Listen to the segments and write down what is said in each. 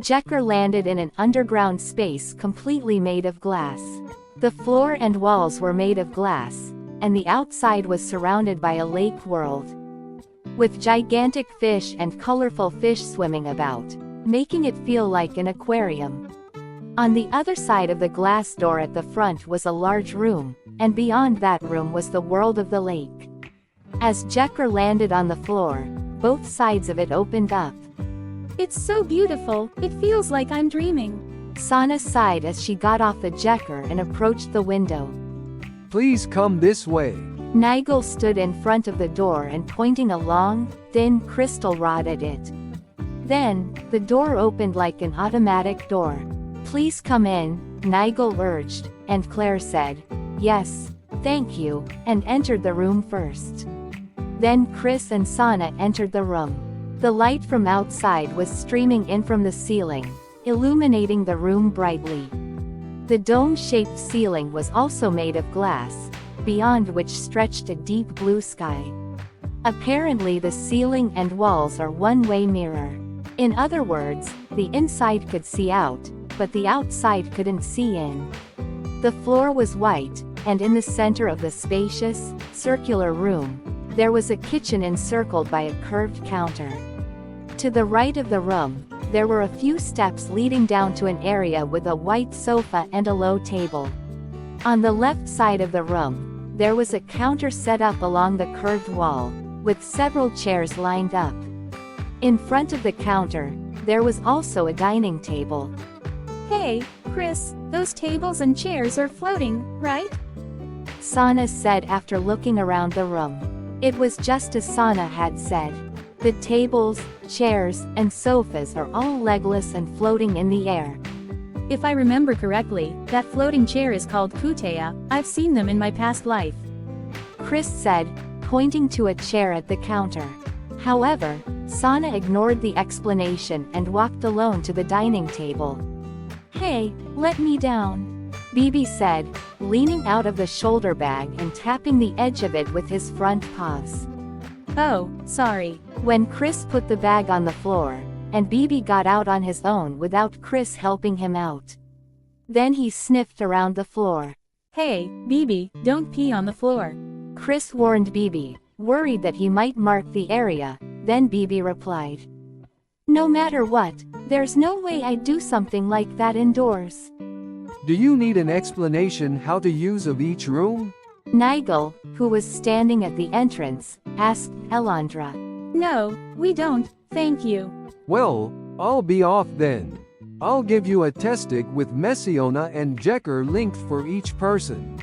Jekker landed in an underground space completely made of glass. The floor and walls were made of glass, and the outside was surrounded by a lake world, with gigantic fish and colorful fish swimming about, making it feel like an aquarium. On the other side of the glass door at the front was a large room, and beyond that room was the world of the lake. As Jekker landed on the floor, both sides of it opened up. It's so beautiful, it feels like I'm dreaming. Sana sighed as she got off the Jekker and approached the window. Please come this way. Nigel stood in front of the door and pointing a long, thin crystal rod at it. Then, the door opened like an automatic door. Please come in, Nigel urged, and Clare said, yes, thank you, and entered the room first. Then Chris and Sana entered the room. The light from outside was streaming in from the ceiling, illuminating the room brightly. The dome-shaped ceiling was also made of glass, beyond which stretched a deep blue sky. Apparently the ceiling and walls are one-way mirror. In other words, the inside could see out, but the outside couldn't see in. The floor was white, and in the center of the spacious, circular room, there was a kitchen encircled by a curved counter. To the right of the room, there were a few steps leading down to an area with a white sofa and a low table. On the left side of the room, there was a counter set up along the curved wall, with several chairs lined up. In front of the counter, there was also a dining table. Hey, Chris, those tables and chairs are floating, right? Sana said after looking around the room. It was just as Sana had said. The tables, chairs, and sofas are all legless and floating in the air. If I remember correctly, that floating chair is called Kutea. I've seen them in my past life. Chris said, pointing to a chair at the counter. However, Sana ignored the explanation and walked alone to the dining table. Hey, let me down, Bibi said, leaning out of the shoulder bag and tapping the edge of it with his front paws. Oh, sorry. When Chris put the bag on the floor, and Bibi got out on his own without Chris helping him out. Then he sniffed around the floor. Hey, Bibi, don't pee on the floor. Chris warned Bibi, worried that he might mark the area. Then Bibi replied, no matter what, there's no way I'd do something like that indoors. Do you need an explanation how to use of each room? Nigel, who was standing at the entrance, asked Elandra. No, we don't, thank you. Well, I'll be off then. I'll give you a test stick with Messiona and Jekker linked for each person.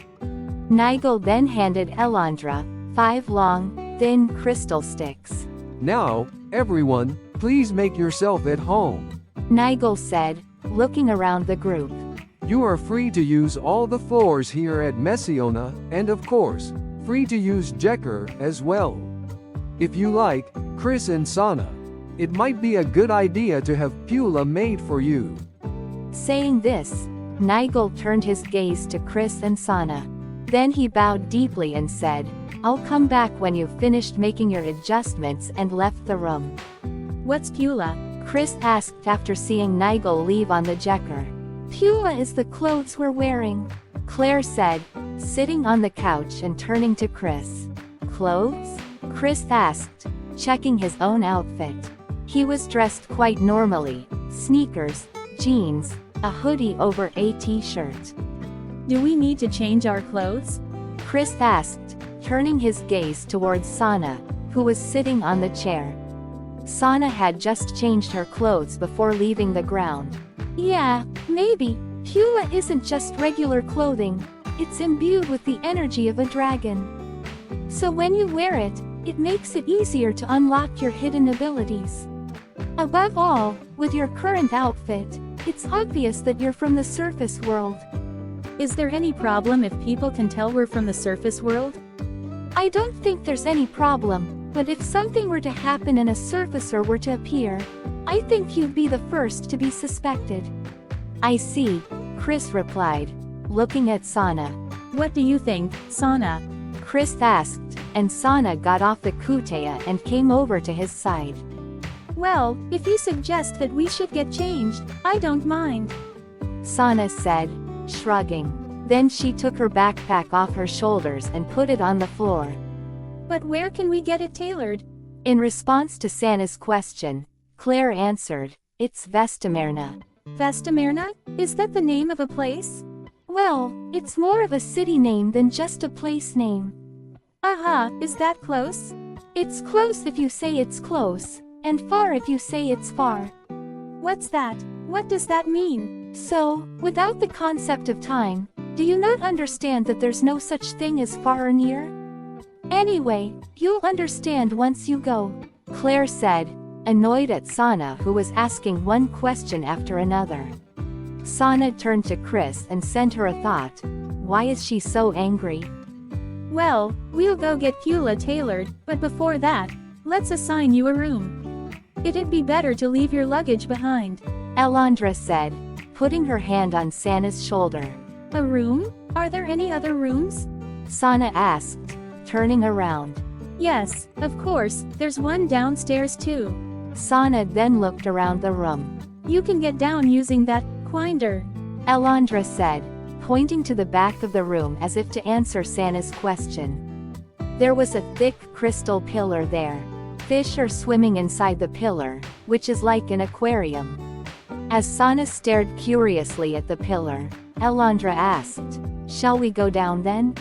Nigel then handed Elandra 5 long, thin crystal sticks. Now, everyone, please make yourself at home. Nigel said, looking around the group. You are free to use all the floors here at Messiona, and of course, free to use Jekker as well. If you like, Chris and Sana, it might be a good idea to have Pula made for you. Saying this, Nigel turned his gaze to Chris and Sana. Then he bowed deeply and said, I'll come back when you've finished making your adjustments, and left the room. What's Pula? Chris asked after seeing Nigel leave on the Jekker. Pula is the clothes we're wearing, Clare said, sitting on the couch and turning to Chris. Clothes? Chris asked, checking his own outfit. He was dressed quite normally, sneakers, jeans, a hoodie over a t-shirt. Do we need to change our clothes? Chris asked, turning his gaze towards Sana, who was sitting on the chair. Sana had just changed her clothes before leaving the ground. Yeah, maybe. Pula isn't just regular clothing, it's imbued with the energy of a dragon. So when you wear it, it makes it easier to unlock your hidden abilities. Above all, with your current outfit, it's obvious that you're from the surface world. Is there any problem if people can tell we're from the surface world? I don't think there's any problem, but if something were to happen and a surfacer were to appear, I think you'd be the first to be suspected. I see, Chris replied, looking at Sana. What do you think, Sana? Chris asked, and Sana got off the Kutea and came over to his side. Well, if you suggest that we should get changed, I don't mind. Sana said, shrugging. Then she took her backpack off her shoulders and put it on the floor. But where can we get it tailored? In response to Sana's question, Clare answered, it's Vestamerna. Vestamerna? Is that the name of a place? Well, it's more of a city name than just a place name. Aha, is that close? It's close if you say it's close, and far if you say it's far. What's that? What does that mean? So, without the concept of time, do you not understand that there's no such thing as far or near? Anyway, you'll understand once you go, Clare said, annoyed at Sana who was asking one question after another. Sana turned to Chris and sent her a thought. Why is she so angry? Well, we'll go get Kula tailored, but before that, let's assign you a room. It'd be better to leave your luggage behind. Elandra said, putting her hand on Sana's shoulder. A room? Are there any other rooms? Sana asked, turning around. Yes, of course, there's one downstairs too. Sana then looked around the room. You can get down using that quinder, Elandra said, pointing to the back of the room as if to answer Sana's question. There was a thick crystal pillar there. Fish are swimming inside the pillar, which is like an aquarium. As Sana stared curiously at the pillar, Elandra asked, shall we go down then?